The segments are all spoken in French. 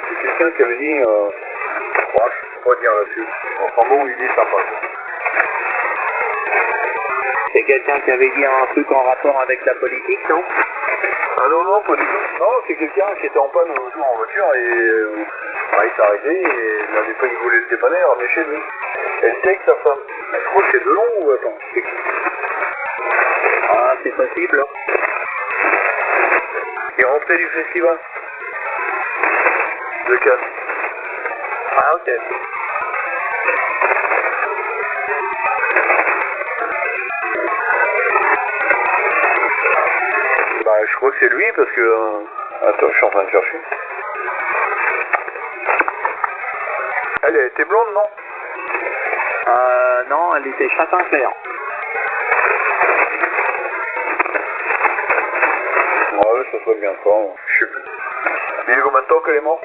C'est quelqu'un qui avait dit... je peux pas dire là-dessus. Enfin bon, il dit sympa. C'est quelqu'un qui avait dit un truc en rapport avec la politique, non? Ah non, non, pas du tout. Non, c'est quelqu'un qui était en panne un jour en voiture et il s'est arrêté et la fois il voulait le dépanner, il ramenait chez lui. Elle sait que sa femme. Je crois que c'est Delon ou attends, c'est qui? Ah, c'est possible. Il rentrait du festival de Cannes. Ah, ok. Bah, je crois que c'est lui parce que... Attends, je suis en train de chercher. Elle était blonde, non? Non, elle était châtain clair. Ouais, ça serait bien ça. Je sais plus. Il y a combien de temps qu'elle est morte?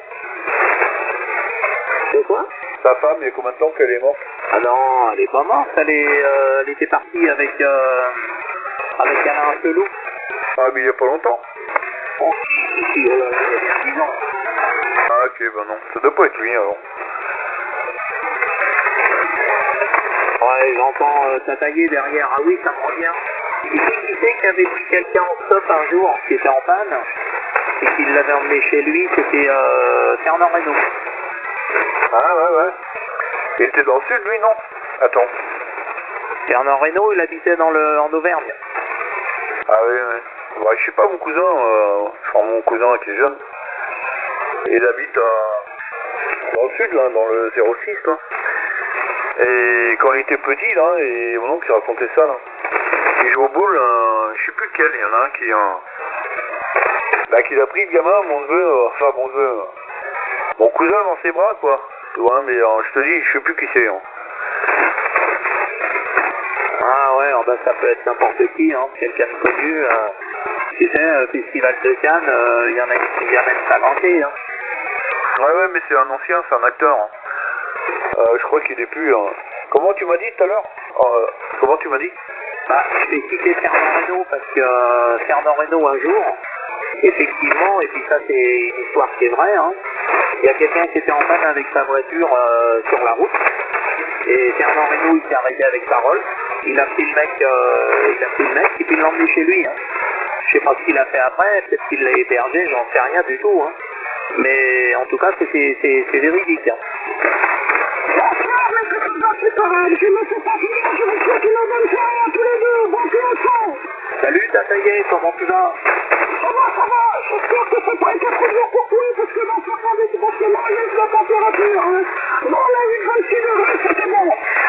C'est quoi? Sa femme, il y a combien de temps qu'elle est morte? Ah non, elle est pas morte, elle était partie avec Alain Pelou. Ah, mais il y a pas longtemps. Oh, si, elle a 10 ans. Ah, ok, bah non. Ça doit pas être lui, alors. Ouais, j'entends tatailler derrière. Ah oui, ça me revient. Qui c'est qui avait pris quelqu'un en stop un jour, qui était en panne, et qu'il l'avait emmené chez lui, c'était Fernand Reynaud. Ah, ouais. Il était dans le sud, lui, non? Attends. Fernand Reynaud, il habitait en Auvergne. Ah oui. Ouais, je sais pas, mon cousin, mon cousin qui est jeune, il habite dans le sud, là, dans le 06, là. Et quand il était petit, là, et mon oncle qui racontait ça, là, il joue au boule, je sais plus lequel, il y en a un qui a pris le gamin, mon neveu, mon cousin dans ses bras, quoi. Ouais, mais je te dis, je sais plus qui c'est. Hein. Ah ouais, bah ça peut être n'importe qui, hein, quelqu'un de connu. Tu sais, Festival de Cannes, il y en a qui viennent pas manquer. Hein. Ouais, mais c'est un ancien, c'est un acteur. Hein. Je crois qu'il est plus... Comment tu m'as dit tout à l'heure? Comment tu m'as dit? Bah, je vais citer Fernand Reynaud parce que Fernand Reynaud un jour, effectivement, et puis ça c'est une histoire qui est vraie, hein, il y a quelqu'un qui était en panne avec sa voiture sur la route, et Fernand Reynaud il s'est arrêté avec Parole, il a pris le mec, et puis il l'a emmené chez lui. Hein. Je sais pas ce qu'il a fait après, peut-être qu'il l'a hébergé, j'en sais rien du tout. Hein. Mais en tout cas c'est véridique. Hein. Salut Tataillé, comment tu vas? Ça va, j'espère que ça pas été trop dur pour toi, parce que dans ce moment, c'est mariage la température, hein. Bon, on a eu 26 degrés, c'était bon.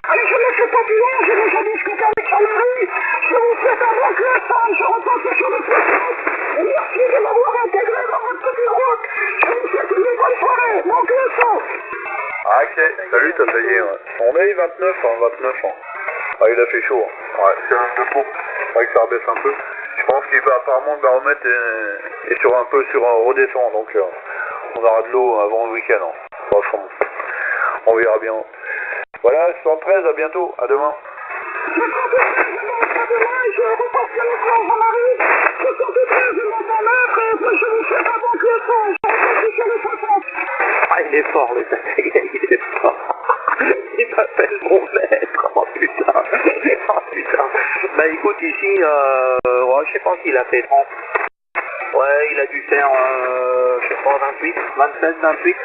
Allez, je ne fais pas plus long, j'ai déjà discuté avec Jean-Marie, je vous souhaite un bon club, je repasse sur le Facebook, et merci de m'avoir intégré dans votre petit groupe. Je vous souhaite une bonne soirée, bon club. Ah, ok, salut, t'as taillé, ouais. On est 29 ans. Ah, il a fait chaud. Hein. Ouais, c'est un de peau. C'est vrai que ça rebaisse un peu. Je pense qu'il va apparemment le baromètre est sur un redescend, donc on aura de l'eau avant le week-end. Hein. Franchement, on verra bien. Voilà, 113, à bientôt, à demain. Ah, il est fort le Tataillé, il est fort. Il m'appelle mon maître, oh putain. Bah écoute, ici, je sais pas s'il a fait 30. Ouais, il a dû faire, je sais pas, 28, 27, 28.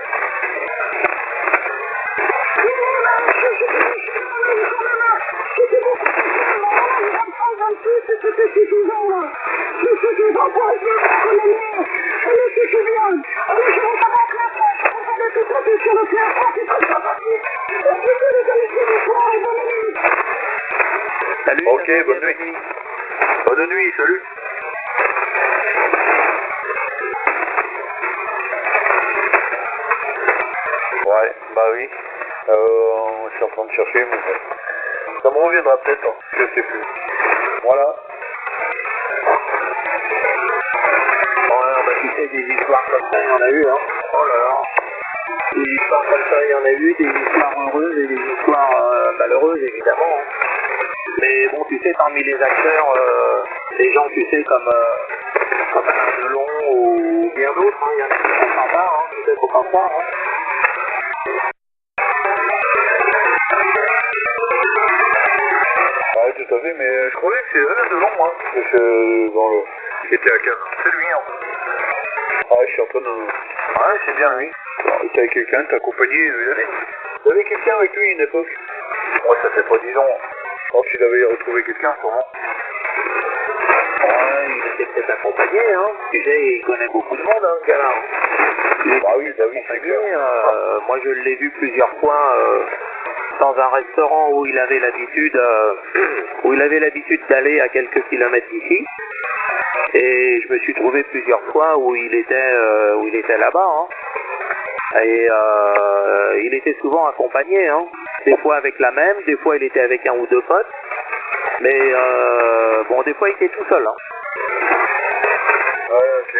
Salut. Ok, bonne nuit. Bonne nuit, salut. Ouais, bah oui. Je suis en train de chercher, mais ça me reviendra peut-être, hein. Je sais plus. Voilà. Ouais, bah tu sais, des histoires comme ça, il y en a eu, hein. Oh là là. Des histoires comme ça, il y en a eu, des histoires heureuses et des histoires malheureuses, évidemment. Hein. Mais bon, tu sais, parmi les acteurs, les gens, tu sais, comme Alain Delon ou bien d'autres, hein, il y en a qui sont sympas, hein. peut-être au contraire. Hein. Ouais, tout à fait, mais je croyais que c'est eux devant moi. C'est dans le... qui était à Cannes. C'est lui, hein. Ouais, je suis en train de... Ouais, c'est bien lui. T'es avec quelqu'un, t'es accompagné, il y avait quelqu'un avec lui à une époque. Ouais, ça fait pas 10 ans. Je pense qu'il avait retrouvé quelqu'un, comment. Ouais, il était peut-être accompagné, hein. Tu sais, il connaît beaucoup de monde, hein, ce gars-là. Bah oui, c'est clair. Moi, je l'ai vu plusieurs fois dans un restaurant où il avait l'habitude d'aller à quelques kilomètres d'ici. Et je me suis trouvé plusieurs fois où il était là-bas, hein. Et il était souvent accompagné, hein. Des fois avec la même, des fois il était avec un ou deux potes. Mais bon, des fois il était tout seul, hein. Ouais, ok.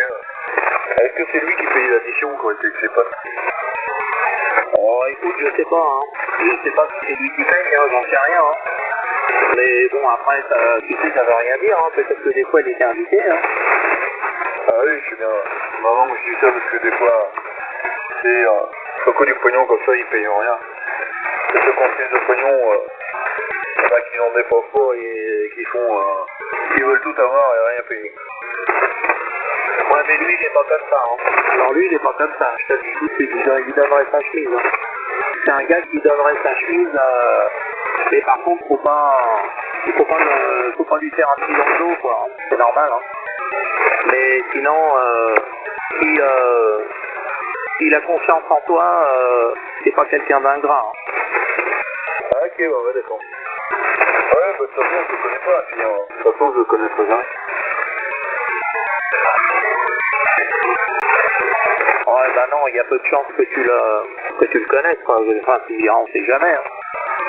Est-ce que c'est lui qui payait l'addition quand il était avec ses potes? Oh, écoute, je sais pas, hein. Je sais pas si c'est lui qui paye, hein, j'en sais rien, hein. Mais bon, après, tu sais, ça veut rien dire, hein. Peut-être que des fois il était invité, hein. Ah oui, je sais bien. Maman, je dis ça parce que des fois, c'est beaucoup du pognon comme ça, ils payent rien. C'est ceux qui ont plus de pognon, il y en a qui n'en dépensent pas et qui font, qui veulent tout avoir et rien payer. Ouais, mais lui, il est pas comme ça, hein. Alors lui, il est pas comme ça. Je te dis, il donnerait sa chemise, hein. C'est un gars qui donnerait sa chemise, mais par contre, faut pas lui faire un petit dans le dos, quoi. Hein. C'est normal, hein. Mais sinon, s'il a confiance en toi, c'est pas quelqu'un d'ingrat, hein. Ah ok, ouais, d'accord. Ouais, bah de toute façon, je le connais pas, puis, de toute façon, je le connais pas bien. Ouais, bah non, il y a peu de chances que tu le connaisses, quoi. Enfin, on sait jamais, hein.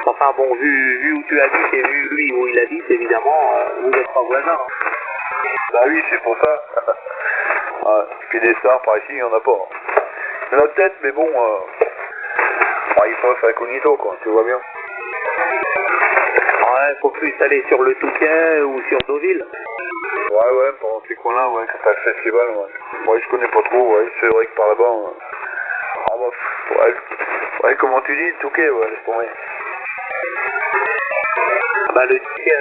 Enfin bon, vu où tu habites et vu lui où il habite, évidemment, vous êtes pas voisins, hein. Bah oui, c'est pour ça. Ouais. Puis des stars par ici, il n'y en a pas. Il y en a peut-être, mais bon, ils passent incognito, quoi, tu vois bien. Ouais, faut plus aller sur le Touquet ou sur Deauville. Ouais, pendant ces coins-là, ouais, quand t'as le festival, ouais. Ouais, je connais pas trop, ouais, c'est vrai que par là-bas, ah bah, ouais, comment tu dis, le Touquet, ouais, laisse tomber. Bah le Touquet,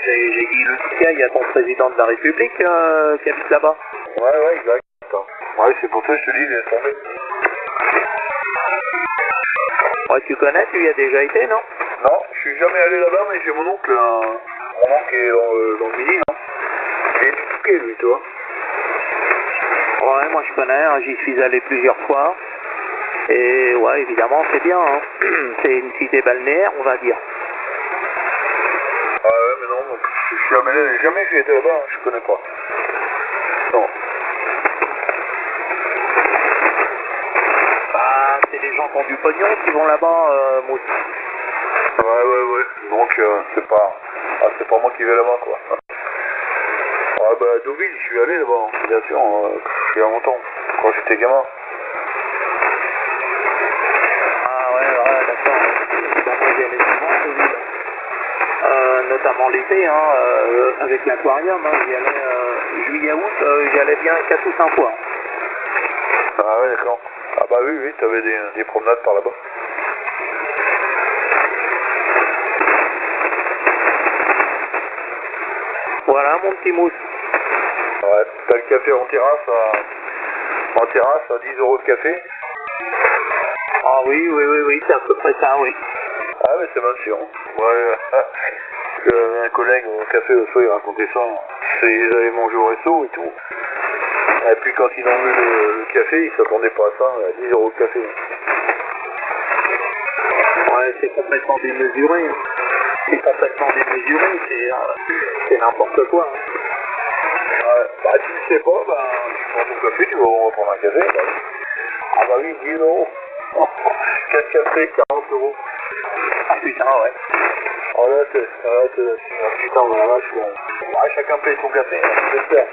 j'ai dit le Touquet, il y a ton président de la République qui habite là-bas. Ouais, exact. Ouais, c'est pour ça que je te dis, laisse tomber. Ouais, tu connais, tu y as déjà été, non? Non, je suis jamais allé là-bas, mais j'ai mon oncle est dans le Midi, non? Il est du Touquet, lui, tu vois. Ouais, moi je connais, hein, j'y suis allé plusieurs fois. Et ouais, évidemment, c'est bien, hein. C'est une cité balnéaire, on va dire. Ah ouais, mais non, donc, je suis jamais j'y étais là-bas, je connais pas. Non. Bah, c'est des gens qui ont du pognon qui vont là-bas, Mousse. Ouais. Donc, c'est pas moi qui vais là-bas, quoi. Ah bah, Deauville, je suis allé là-bas, hein, bien sûr, il y a longtemps, quand j'étais gamin. Ah ouais, d'accord. Bah, moi j'y allais souvent, Deauville. Notamment l'été, hein, avec l'aquarium, hein, j'y allais juillet-août, j'y allais bien 4 ou 5 fois. Ah ouais, d'accord. Ah bah oui, t'avais des promenades par là-bas. Voilà mon petit Mousse. Ouais, t'as le café en terrasse à 10 € de café. Ah oui, c'est à peu près ça, oui. Ah mais c'est bien sûr. Ouais, un collègue au café le soir, il racontait ça. Ils avaient mangé au resto et tout. Et puis quand ils ont vu le café, ils s'attendaient pas à ça, à 10 € de café. Ouais, c'est complètement démesuré. Hein. C'est complètement démesuré, c'est n'importe quoi. Hein. Ouais, bah tu ne sais pas, bah tu prends ton café, tu vas reprendre un café. Bah. Ah bah oui, 10 €. 4 cafés, 40 €. Ah putain, ouais. Oh là, putain, on a la vache, bon. Ouais, chacun paye son café, j'espère.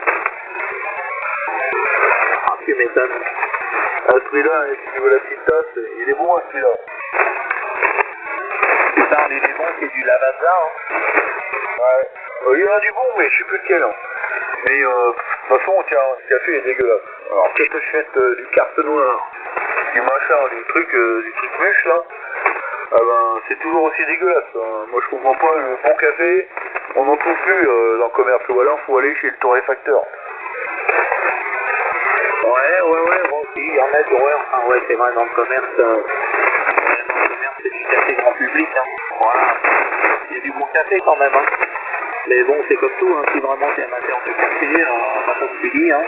Ah, tu m'étonnes. À celui-là, si tu veux la petite tasse, il est bon à celui-là. Tu parles, il est bon, c'est du Lavazza, hein. Ouais. Il y en a du bon, mais je sais plus lequel. Hein. Mais toute façon, tiens, le café est dégueulasse. Alors, que t'achètes du carte noire, du machin, du truc mûche, là, ah ben, c'est toujours aussi dégueulasse. Hein. Moi, je comprends pas, le bon café, on n'en trouve plus dans le commerce. Ou alors, faut aller chez le torréfacteur. Ouais, bon, si, il y en a du enfin, ouais, c'est vrai, dans le commerce, c'est du café grand public, hein. Voilà. Il y a du bon café quand même, hein. Mais bon, c'est comme tout, hein. Si vraiment t'es amateur de café, comme tu dis, hein,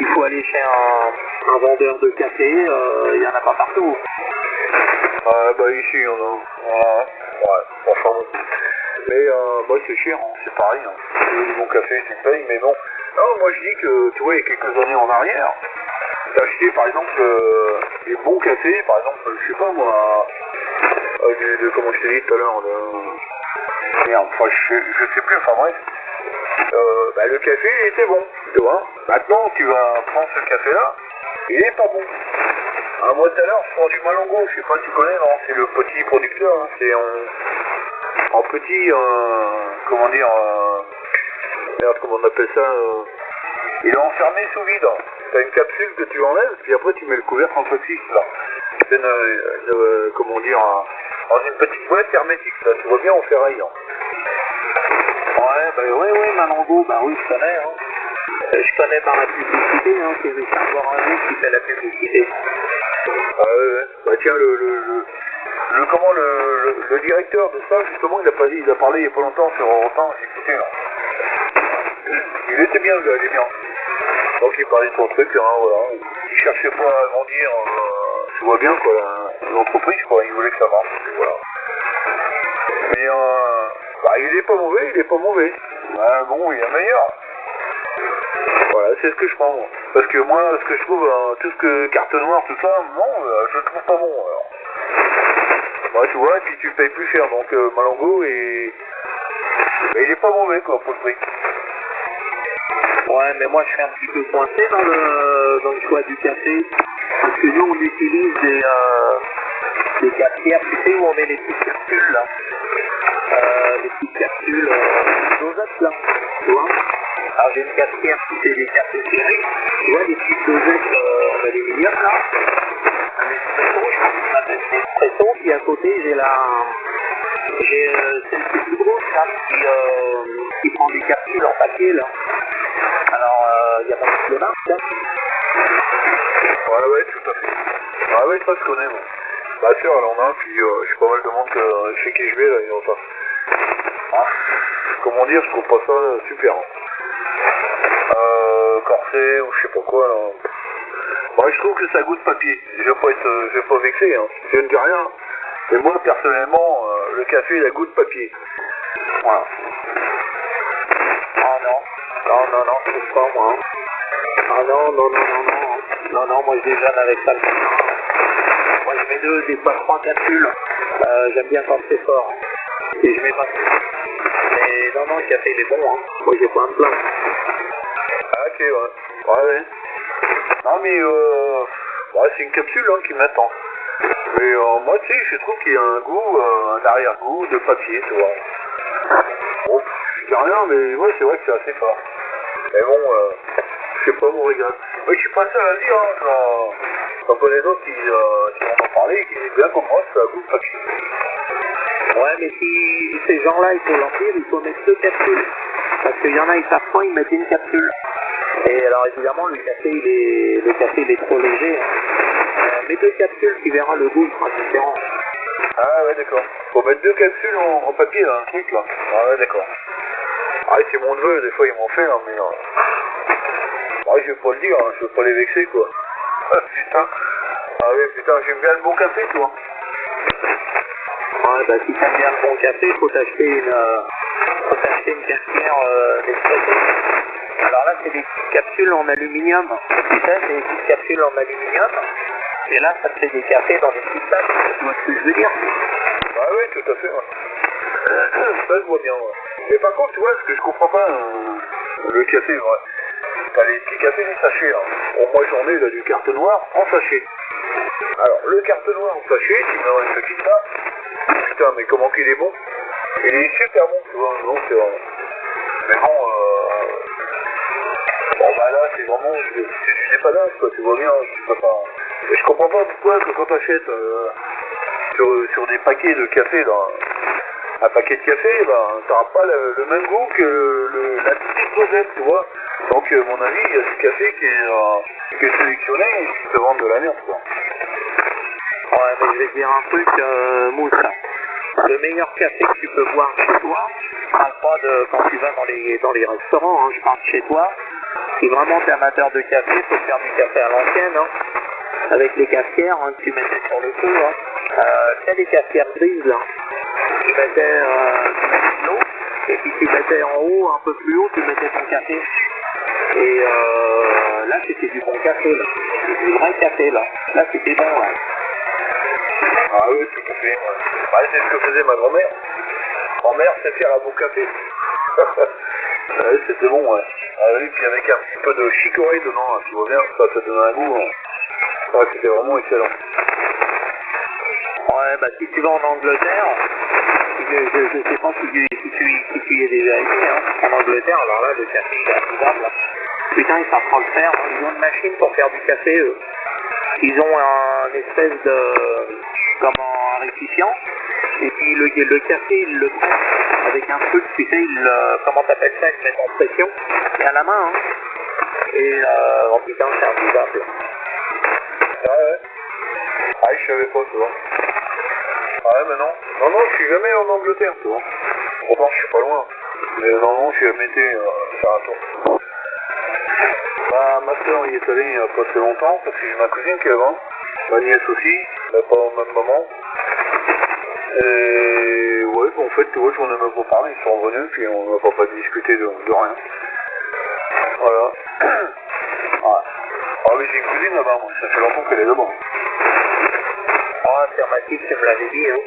il faut aller chez un vendeur de café, il n'y en a pas partout. Bah ici, il y en a. Ouais, franchement. Mais bah c'est cher, hein. C'est pareil. Hein. Tu veux du bon café, tu payes, mais non. Non, moi je dis que, tu vois, il y a quelques années en arrière, t'as acheté par exemple des bons cafés, par exemple, je sais pas moi, comment je t'ai dit tout à l'heure, merde, enfin je sais plus, enfin bref. Bah, le café il était bon, tu vois. Maintenant tu vas prendre ce café là, il est pas bon. Moi tout à l'heure je prends du Malongo, je sais pas si tu connais, non, c'est le petit producteur, hein. C'est en petit, comment dire, merde, comment on appelle ça, il est enfermé sous vide. T'as une capsule que tu enlèves, puis après tu mets le couvercle en plastique là. C'est comment dire, dans une petite boîte hermétique là, tu vois bien en ferraille. Hein. Ouais, Malongo, bah oui, je connais, hein. Je connais par la publicité, hein, c'est Richard Morin qui fait la publicité. Ouais. Bah tiens, le directeur de ça, justement, il a parlé il y a pas longtemps sur Europe 1, j'ai écouté là. Il était bien, le gars, il est bien. Donc il parlait de son truc, hein, voilà. Il cherchait pas à agrandir, tu vois bien quoi, l'entreprise quoi, il voulait que ça marche, et voilà. Mais bah il est pas mauvais, Bah bon, il est meilleur. Voilà, c'est ce que je prends moi. Parce que moi, ce que je trouve, tout ce que carte noire, tout ça, non, je le trouve pas bon alors. Bah tu vois, et puis tu payes plus cher, donc Malongo mais il est pas mauvais quoi pour le prix. Ouais, mais moi je suis un petit peu coincé dans le choix du café. Parce que nous on utilise des cafetières, tu sais où on met les petites capsules là. Les petites capsules dosettes là, tu vois. Alors j'ai une cafetière qui fait des cafés serrés. Tu vois des petites dosettes en aluminium là. Un espresso, je pense qu'on appelle ça espresso. Puis à côté j'ai celle qui est plus grosse là, qui prend des capsules en papier là. Alors, il n'y a pas de marque, hein. Ouais, tout à fait. Ouais, ça je connais, moi. Ma soeur, elle en a un, puis je sais pas mal de monde que chez qui je vais, là, ils ont ça. Ah, comment dire, je trouve pas ça super. Hein. Corset, ou je sais pas quoi, là. Bah, je trouve que ça goûte papier. Je vais pas vexer, hein. Je ne dis rien. Mais moi, personnellement, le café, il a goût de papier. Voilà. Oh non. Non, je trouve pas, moi. Ah non, moi je déjeune avec ça. Moi je mets des fois 3 capsules. J'aime bien quand c'est fort. Et je mets pas. Mais non, le café il est bon, hein. Moi j'ai pas un plein. Ah ok, ouais. Non mais c'est une capsule hein, qui m'attend. Mais moi tu sais, je trouve qu'il y a un goût, un arrière-goût de papier, tu vois. Bon, je dis rien, mais ouais, c'est vrai que c'est assez fort. Mais bon, je sais pas mon regret. Mais je suis pas seul à le dire, hein. J'en connais d'autres qui vont en parler et qui disent bien comme moi, ça a goût de papier. Ouais, mais si ces gens-là, il faut leur dire, il faut mettre 2 capsules. Parce qu'il y en a, ils savent pas, ils mettent une capsule. Et alors évidemment, le café, il est trop léger. Mets 2 capsules, tu verras le goût, il sera différent. Ah ouais, d'accord. Faut mettre 2 capsules en papier, là, un truc, là. Ah ouais, d'accord. Ah, c'est mon neveu, des fois, ils m'ont fait, hein, mais... Ouais, je vais pas le dire, hein, je veux pas les vexer, quoi. Putain. Ah oui, putain, j'aime bien le bon café, toi. Ouais, bah si t'aimes bien le bon café, faut t'acheter une cafetière d'espresso. Alors là, c'est des petites capsules en aluminium. Tu sais, c'est des petites capsules en aluminium. Et là, ça te fait des cafés dans des petites tasses. Tu vois ce que je veux dire? Ah oui, tout à fait, ouais. Ça, je vois bien, ouais. Mais par contre, tu vois, ce que je comprends pas, le café, ouais. T'as les petits cafés des sachets, hein. Bon, moi, j'en ai, là, du carte noire en sachet. Alors, le carte noire en sachet, tu mets dans une petite tasse. Putain, mais comment qu'il est bon. Il est super bon, tu vois, donc, mais bon, Bon bah là c'est vraiment c'est du dépannage quoi, tu vois bien, je peux pas. Et je comprends pas pourquoi que quand t'achètes sur des paquets de café là, un paquet de café, bah t'auras pas le même goût que la petite dosette, tu vois. Donc à mon avis, il y a du café qui est sélectionné et qui te vendent de la merde quoi. Ouais, mais je vais te dire un truc, Mousse. Le meilleur café que tu peux boire chez toi, je parle pas de quand tu vas dans les restaurants, hein, je parle chez toi. Si vraiment t'es amateur de café, faut faire du café à l'ancienne, hein, avec les cafetières hein, que tu mettais sur le feu. Hein. Tu sais, les cafetières grises, là. Tu mettais de l'eau, et puis tu mettais en haut, un peu plus haut, tu mettais ton café. Et là, c'était du bon café, là. C'était du vrai café, là. Là, c'était bon, ouais. Ah oui, tout à fait. Ouais, c'est ce que faisait ma grand-mère. Grand-mère sait faire un bon café. Ouais, c'était bon, ouais. Ah oui, puis avec un petit peu de chicorée dedans, hein, tu vois bien, ça te donne un goût. Hein. Ouais, c'était vraiment excellent. Ouais, bah si tu vas en Angleterre, je sais pas si tu y es déjà allé, hein. En Angleterre, alors là, le café, c'est impossible. Putain, ils savent pas le faire, hein. Ils ont une machine pour faire du café, eux. Ils ont un espèce de... un récipient, et puis le café, ils le prennent avec un truc, tu sais, comment t'appelles ça, ils le mettent en pression, et à la main, hein. Et, oh putain, c'est invivable. Ouais. Ah, je savais pas, tu vois. Ouais, mais non. Non, je suis jamais en Angleterre, tu vois. Pourtant, je suis pas loin. Mais non, je suis jamais été faire un tour. Ma soeur y est allée il y a pas très longtemps, parce que j'ai ma cousine qui est là-bas. Ma nièce aussi, mais pas au même moment. Et ouais, en fait, tu vois, j'en ai même pas parlé, ils sont revenus, puis on n'a pas discuté de rien. Voilà. Ouais. Ah oui, j'ai une cousine là-bas, moi, ça fait longtemps qu'elle est là-bas. Ah, affirmatif, tu me l'avais dit, hein.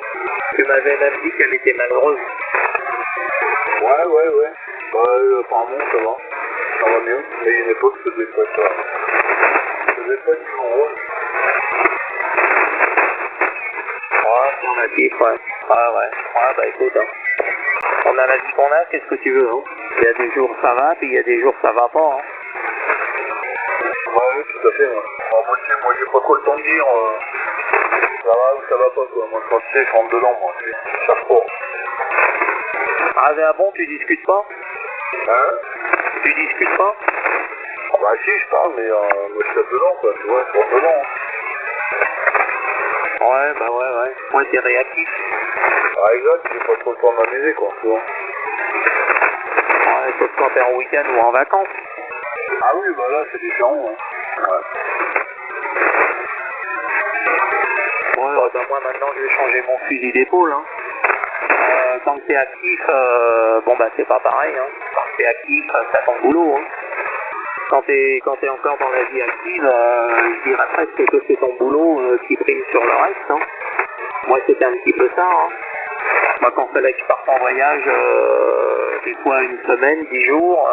Tu m'avais même dit qu'elle était malheureuse. Ouais. Bah, apparemment, ça va. Ça va mieux. Mais il y a une époque, ça devait pas être... Ça devait pas être toujours rose. Ouais, affirmatif, ouais. Ouais, bah écoute, hein. On a la vie qu'on a, qu'est-ce que tu veux, hein. Il y a des jours ça va, puis il y a des jours ça va pas, hein. Ouais, tout à fait, ouais. Moi, j'ai pas trop le temps de dire ça va ou ça va pas, quoi. Moi, quand tu sais, je rentre dedans, moi. Ça se Ah bon, tu discutes pas? Hein? Tu discutes pas? Ah bah si, je parle, mais moi, je tape dedans, quoi. Tu vois, je rentre dedans. Ouais, bah ouais. Moi, t'es réactif. Ah, exact, j'ai pas trop le temps de m'amuser, quoi, tu vois. Ouais, sauf quand t'es en week-end ou en vacances. Ah oui, bah là, c'est différent, hein. Ouais. Ouais, bah moi maintenant je vais changer mon fusil d'épaule, hein. Quand t'es actif, bon bah c'est pas pareil, hein. Quand t'es actif, t'as ton boulot, hein. Quand t'es encore dans la vie active, je dirais presque que c'est ton boulot qui prime sur le reste, hein. Moi c'était un petit peu ça, hein. Moi quand fallait que je parte en voyage, des fois une semaine, 10 jours,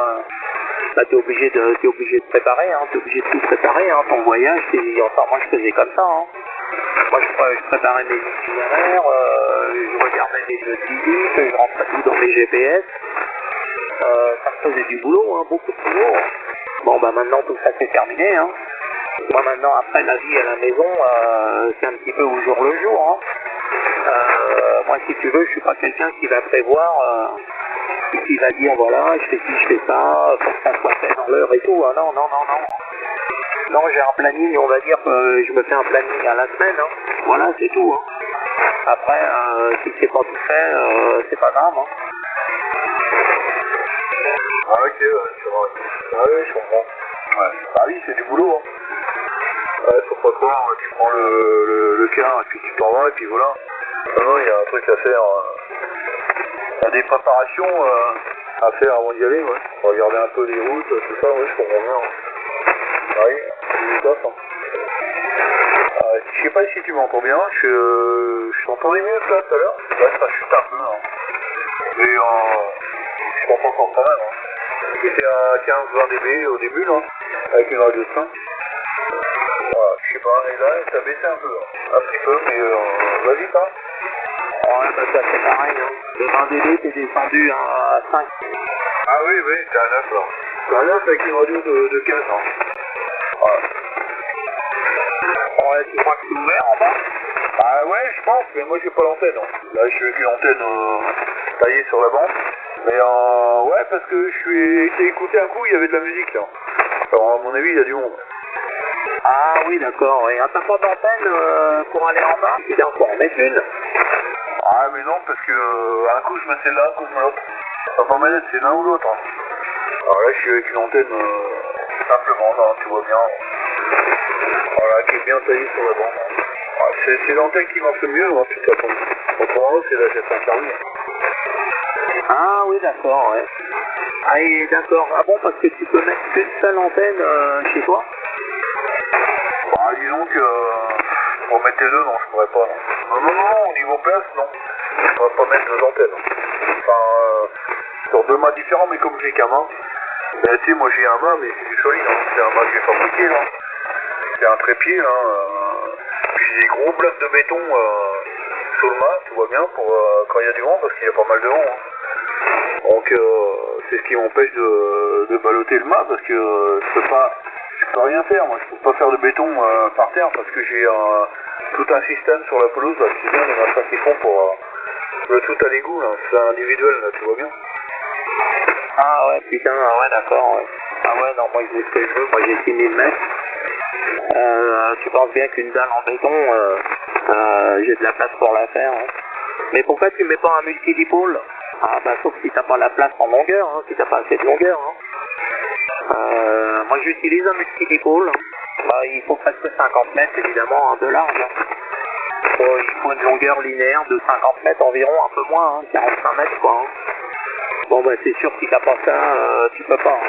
bah t'es obligé de préparer, hein. T'es obligé de tout préparer, hein. Ton voyage, enfin moi je faisais comme ça, hein. Moi je préparais mes itinéraires, je regardais les jeux de visite, je rentrais tout dans mes GPS. Ça me faisait du boulot, hein, beaucoup de boulot. Bon bah maintenant tout ça c'est terminé, hein. Moi maintenant après la vie à la maison, c'est un petit peu au jour le jour, hein. Moi si tu veux, je suis pas quelqu'un qui va prévoir, qui va dire voilà, je fais ci, je fais ça, faut que ça soit fait dans l'heure et tout, hein. Non. Non, j'ai un planning, on va dire que je me fais un planning à la semaine, hein. Voilà, c'est tout, hein. Après, si c'est pas tout fait, c'est pas grave, hein. Ah ok, ouais, c'est vrai. Ah oui, je comprends. Ouais. Bah oui, c'est du boulot, hein. Ouais, faut pas croire, tu prends le car et puis tu t'en vas et puis voilà. Non, il y a un truc à faire. Il y a des préparations à faire avant d'y aller, ouais. Regarder un peu les routes, tout ça, ouais, je comprends bien. Oui, c'est ça. Je sais pas si tu m'entends bien, je t'entendais mieux là tout à l'heure. Ouais, ça chute un peu, hein. Mais je t'entends encore quand même, hein. J'étais à 15-20 dB au début, là, avec une radio de 5. Voilà, je sais pas, et là, ça a baissé un peu, hein. Un petit peu, mais vas-y, pas. Ouais, bah ça c'est pareil, hein. De 20 dB, t'es descendu à 5. Ah oui, t'es à 9, là. Bah là, c'est avec une radio de 15 ans. Ouais. Ouais, tu crois que c'est ouvert en bas? Ah ouais, je pense, mais moi j'ai pas l'antenne. Hein. Là, je suis avec une antenne taillée sur la bande. Mais ouais, parce que j'ai été écouter un coup, il y avait de la musique là. Alors, à mon avis, il y a du monde. Ah oui, d'accord. Et t'as pas d'antenne pour aller en bas? Tu viens pour en mettre une? Ah mais non, parce que un coup je mets celle-là, un coup je mets l'autre. Ça va pas m'aider, c'est l'un ou l'autre. Hein. Alors là, je suis avec une antenne simplement, là, tu vois bien. Voilà, qui est bien taillée sur la bande. Hein. Ouais, c'est l'antenne qui marche le mieux, hein, de toute façon. Autrement, c'est la G5 Ah oui, d'accord, ouais. Ah et d'accord. Ah bon, parce que tu peux mettre qu'une seule antenne chez toi? Bah, disons que pour mettre les deux, non, je pourrais pas. Non, au niveau place, non. Je pourrais pas mettre deux antennes. Enfin, sur deux mâts différents, mais comme j'ai qu'un mât. Ben, tu sais, moi j'ai un mât, mais c'est du solide, hein. C'est un mât que j'ai fabriqué, là. C'est un trépied, là. Puis j'ai des gros blocs de béton sur le mât, tu vois bien, pour quand il y a du vent, parce qu'il y a pas mal de vent. Hein. Donc, c'est ce qui m'empêche de balloter le mât, parce que je peux rien faire, moi. Je peux pas faire de béton par terre, parce que j'ai tout un système sur la pelouse, là, qui vient, les machins qui font pour le tout à l'égout, là. C'est individuel, là, tu vois bien. Ah ouais, putain, ah ouais, d'accord, ouais. Ah ouais, non, moi, ce que je veux, moi, j'ai 6000 mètres. Tu penses bien qu'une dalle en béton, j'ai de la place pour la faire. Hein. Mais pourquoi tu mets pas un multidipôle? Ah bah, sauf si t'as pas la place en longueur, hein, si t'as pas assez de longueur. Hein. Moi, j'utilise un multidipôle. Bah, il faut presque 50 mètres, évidemment, hein, de large. Hein. Il faut une longueur linéaire de 50 mètres environ, un peu moins, hein, 45 mètres, quoi. Hein. Bon, bah, c'est sûr que si t'as pas ça, tu peux pas. Hein.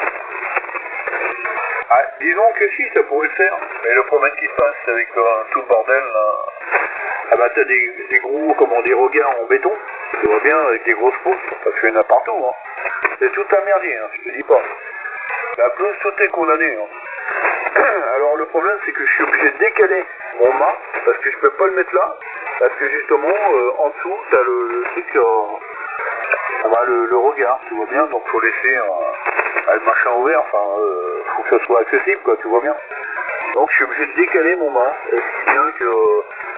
Ah, disons que si, ça pourrait le faire. Mais le problème qui se passe, c'est avec tout le bordel, là. Ah bah, t'as des gros, comment dire, regards en béton. Tu vois bien, avec des grosses pousses. Parce qu'il y en a partout, hein. C'est tout un merdier, hein, je te dis pas. La pelouse, tout est condamné, hein. Alors, le problème, c'est que je suis obligé de décaler mon mât, parce que je peux pas le mettre là. Parce que justement, en dessous, t'as le truc, le regard, tu vois bien, donc faut laisser le machin ouvert, enfin, faut que ça soit accessible, quoi, tu vois bien. Donc je suis obligé de décaler mon mât, et ce qui vient que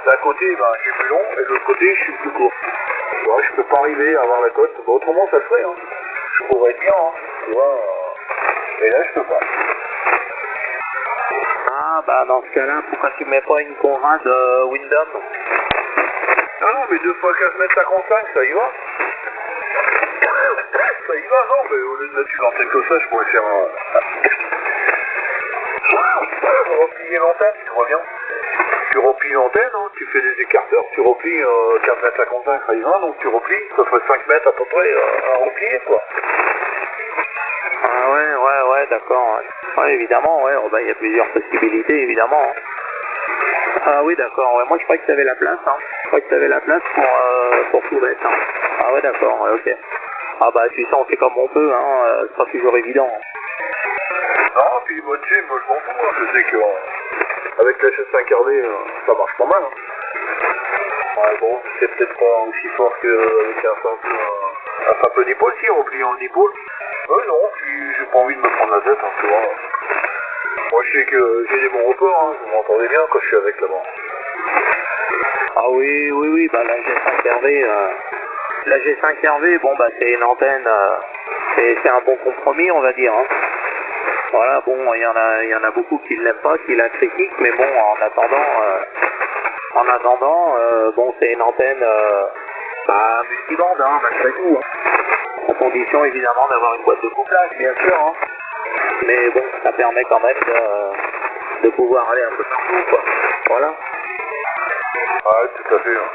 d'un côté, ben, je suis plus long, et de l'autre côté, je suis plus court. Tu vois, je peux pas arriver à avoir la cote, bon, autrement ça le ferait, hein. Je pourrais être bien, hein, tu vois, mais là je peux pas. Ah bah dans ce cas-là, pourquoi tu mets pas une Conrad Windom? Non, mais 2 fois 15 mètres 55, ça y va. Ça y va, non, mais au lieu de mettre une antenne comme ça, je pourrais faire replier l'antenne, tu vois bien. Tu replies l'antenne, hein, tu fais des écarteurs, tu replies 15 mètres 55, ça y va, donc tu replies, ça ferait 5 mètres à peu près à replier, quoi. Ah ouais, d'accord. Ouais, évidemment, ouais, oh, bah, y a plusieurs possibilités, évidemment. Hein. Ah oui, d'accord, ouais, moi je croyais que tu avais la place, hein. Je croyais que tu avais la place pour tout mettre, hein. Ah ouais, d'accord, ouais, ok. Ah bah, tu sais, on fait comme on peut, hein, c'est pas toujours évident. Non, puis moi, tu sais, moi je m'en fous, hein. Je sais que avec la G5RD, ça marche pas mal, hein. Ouais, bon, c'est peut-être pas aussi fort qu'avec un simple dipôle, si, repliant le dipôle. Non, puis j'ai pas envie de me prendre la tête, hein, tu vois. Moi, je sais que j'ai des bons reports, hein, vous m'entendez bien quand je suis avec là-bas. Ah oui, bah la G5RV, bon bah c'est une antenne, c'est un bon compromis, on va dire. Hein. Voilà, bon, il y en a beaucoup qui ne l'aiment pas, qui la critiquent, mais bon, en attendant, bon, c'est une antenne multibande, hein, malgré tout. Hein. À condition évidemment d'avoir une boîte de couplage, bien sûr. Hein. Mais bon, ça permet quand même de pouvoir aller un peu partout, quoi. Voilà. Ouais, tout à fait. Hein.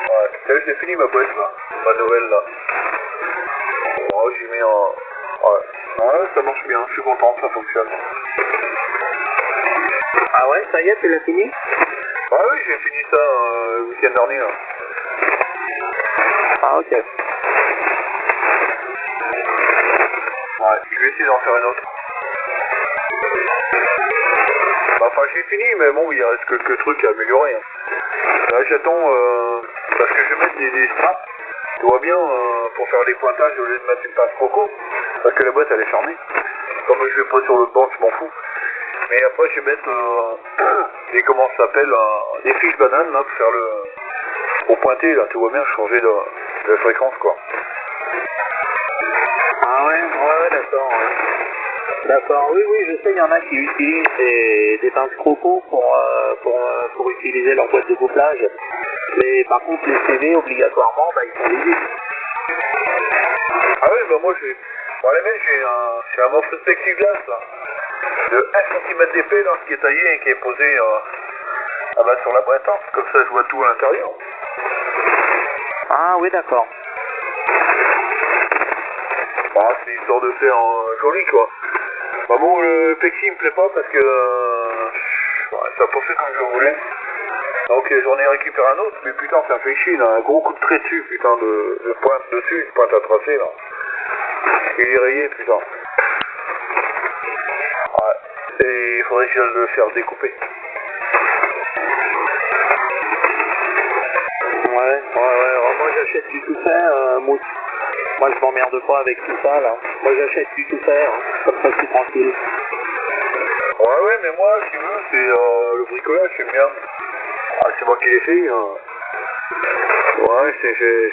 Ouais, tiens, j'ai fini ma boîte, là. Ma nouvelle, là. Ouais, j'ai mis en... Ouais, ça marche bien, je suis content, ça fonctionne. Ah ouais, ça y est, tu l'as fini? Ah oui, j'ai fini ça le week-end dernier, là. Ah ok. Ouais, je vais essayer d'en faire une autre. Bah, enfin, j'ai fini, mais bon, il reste quelques trucs à améliorer. Hein. Là, j'attends, parce que je vais mettre des straps, tu vois bien, pour faire les pointages au lieu de mettre une pince croco. Parce que la boîte elle est fermée. Comme je vais pas sur le banc, je m'en fous. Mais après je vais mettre des comment ça s'appelle des fiches bananes là pour faire le. Pour pointer là, tu vois bien changer de fréquence quoi. Ah ouais, d'accord. Ouais. D'accord, oui, je sais, il y en a qui utilisent des pinces croco pour utiliser leur boîte de couplage. Mais par contre, les CV, obligatoirement, bah, ils sont lisibles. Ah oui, bah moi j'ai... Bon les mecs, j'ai un morceau de plexiglas là. De 1 cm d'épais là, qui est taillé et qui est posé sur la boîte. Hein. Comme ça je vois tout à l'intérieur. Ah oui, d'accord. Ah, c'est histoire de faire joli quoi. Bah bon, le plexi me plaît pas parce que ça n'a pas fait comme je voulais. Donc j'en ai récupéré un autre, mais putain ça fait chier, là, un gros coup de trait dessus, putain, de pointe dessus, une pointe à tracer là. Il est rayé, putain. Ouais, et il faudrait que j'aille le faire découper. Ouais, moi j'achète du tout fait, moi je m'emmerde pas avec tout ça là. Moi j'achète du tout fait, hein. Comme ça je suis tranquille. Ouais, mais moi, si tu veux, c'est le bricolage, j'aime bien. Ah, c'est moi qui l'ai fait. Ouais,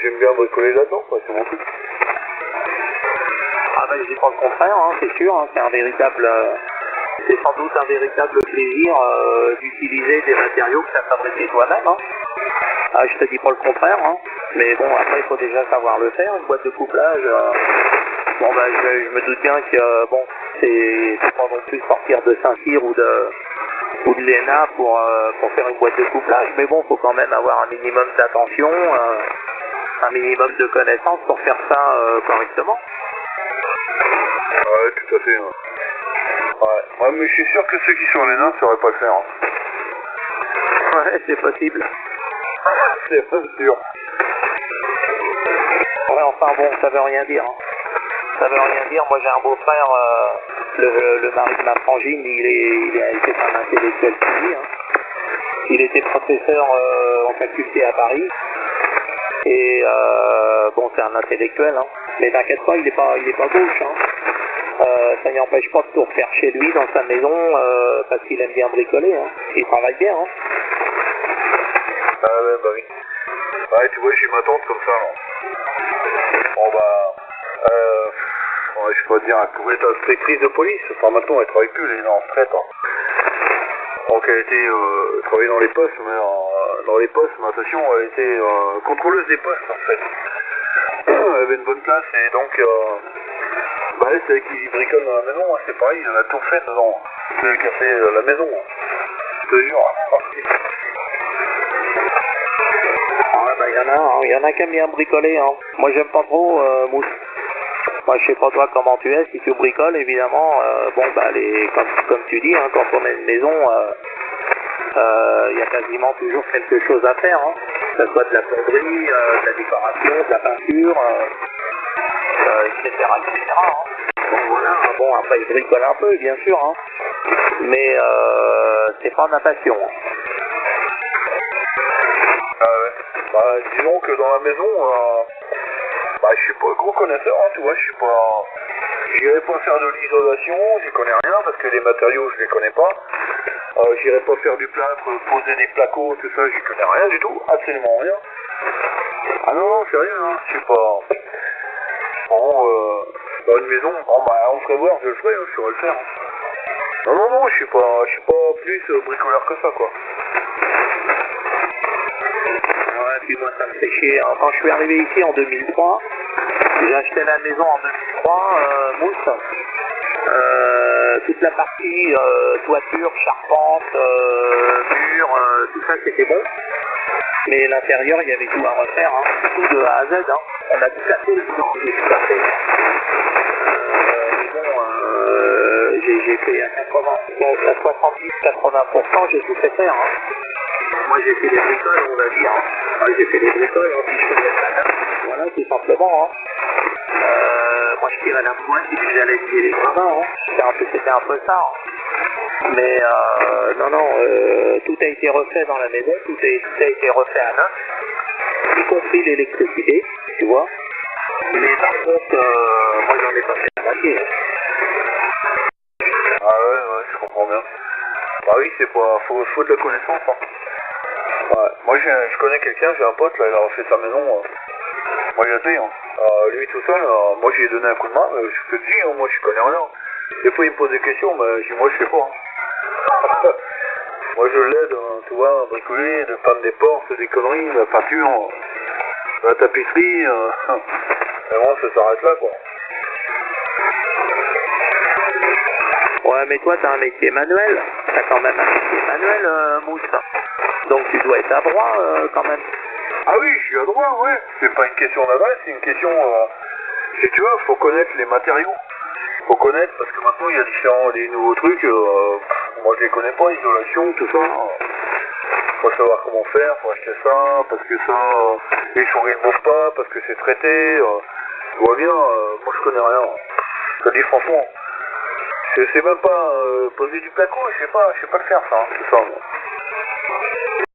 j'aime bien bricoler là-dedans, quoi, c'est mon truc. Ah ben je dis pas le contraire, hein, c'est sûr, hein, c'est un véritable... c'est sans doute un véritable plaisir d'utiliser des matériaux que tu as fabriqués toi-même. Hein. Ah, je te dis pas le contraire, hein. Mais bon, après il faut déjà savoir le faire, une boîte de couplage. Bon ben je me doute bien que bon, c'est pas non plus sortir de Saint-Cyr ou de l'ENA pour faire une boîte de couplage, mais bon, faut quand même avoir un minimum d'attention, un minimum de connaissances pour faire ça correctement. Ouais, tout à fait. Ouais, mais je suis sûr que ceux qui sont en ENA ne sauraient pas le faire. Hein. Ouais, c'est possible. C'est pas sûr. Ouais, enfin bon, ça veut rien dire. Hein. Ça veut rien dire. Moi, j'ai un beau-frère, le mari de ma frangine, il a été un intellectuel suivi. Hein. Il était professeur en faculté à Paris. Et bon, c'est un intellectuel. Hein. Mais t'inquiète pas, il est pas gauche. Hein. Ça n'empêche pas de tout refaire chez lui, dans sa maison, parce qu'il aime bien bricoler. Hein. Il travaille bien. Hein. Ah ouais, bah oui. Ouais, tu vois, j'ai ma tante comme ça. Hein. Bon bah... ouais, je peux te dire, elle pouvait être inspectrice de police. Enfin, maintenant, elle travaille plus, elle est en retraite. Hein. Donc, elle était travaillée dans les postes, mais dans les postes, mais attention, elle était contrôleuse des postes, en fait. Elle avait une bonne place, et donc... bah, elle, c'est elle qui bricole dans la maison, hein, c'est pareil, elle a tout fait dedans. C'est elle qui a fait la maison. Hein. Je te jure. Ouais, bah, il y en a qui aiment bien bricoler. Hein. Moi, j'aime pas trop, Mousse. Moi, je sais pas toi comment tu es, si tu bricoles, évidemment, bon, bah, comme tu dis, hein, quand on a une maison, il y a quasiment toujours quelque chose à faire, hein. Que ce soit de la plomberie, de la décoration, de la peinture, etc., etc., hein. Bon, voilà, bon, après, je bricole un peu, bien sûr, hein. Mais c'est pas ma passion. Hein. Bah, disons que dans la maison, bah, je suis pas gros connaisseur, hein, tu vois, je suis pas... J'irai pas faire de l'isolation, j'y connais rien, parce que les matériaux, je les connais pas. J'irai pas faire du plâtre, poser des placos, tout ça, j'y connais rien du tout, absolument rien. Ah non, c'est rien, hein, je suis pas... Bon, dans une maison, bon, bah, on ferait voir, je le ferai, hein, je saurais le faire. Hein. Non, je suis pas plus bricoleur que ça, quoi. Ouais, puis moi ça me fait chier. Hein. Quand je suis arrivé ici en 2003, j'ai acheté la maison en 2003, Mousse. Toute la partie toiture, charpente, mur, tout ça c'était bon. Mais l'intérieur, il y avait tout à refaire, hein. Tout de A à Z. Hein. On a tout cassé, j'ai tout cassé. Mais bon, j'ai fait à 70-80%, j'ai tout fait faire. Hein. Moi j'ai fait des bricoles, on va dire. Ah, j'ai fait des bricoles, hein, puis je faisais ça. Voilà, tout simplement. Hein. Moi je tirais la pointe et puis j'allais tirer les gravats. Hein. C'était un peu ça. Hein. Mais non, tout a été refait dans la maison, tout a été refait à neuf, y compris l'électricité, tu vois. Mais par contre, moi j'en ai pas fait. tranquille. Ah ouais, je comprends bien. Bah oui, c'est pas... Faut de la connaissance, hein. Ouais, moi je connais quelqu'un, j'ai un pote, là, il a refait sa maison. Moi j'ai dit, hein. Lui tout seul, moi j'ai donné un coup de main, je te dis, hein, moi je connais rien. Des fois il me pose des questions, mais je dis moi je sais pas. Hein. Moi je l'aide, hein, tu vois, à bricoler, de peindre des portes, des conneries, la peinture, la tapisserie, et bon, ça s'arrête là quoi. Ouais, mais toi, t'as un métier manuel. T'as quand même un métier manuel, Mousse. Donc tu dois être à droit, quand même. Ah oui, je suis à droit, ouais. C'est pas une question d'adresse, c'est une question... si tu veux, faut connaître les matériaux. Faut connaître, parce que maintenant, il y a des nouveaux trucs. Moi, je les connais pas, isolation, tout ça. Faut savoir comment faire, faut acheter ça, parce que ça... les souris ne mourent pas, parce que c'est traité. Tu vois bien, moi, je connais rien. Je te dis franchement. Je sais même pas poser du placo, je sais pas le faire, ça. Hein, c'est ça, moi.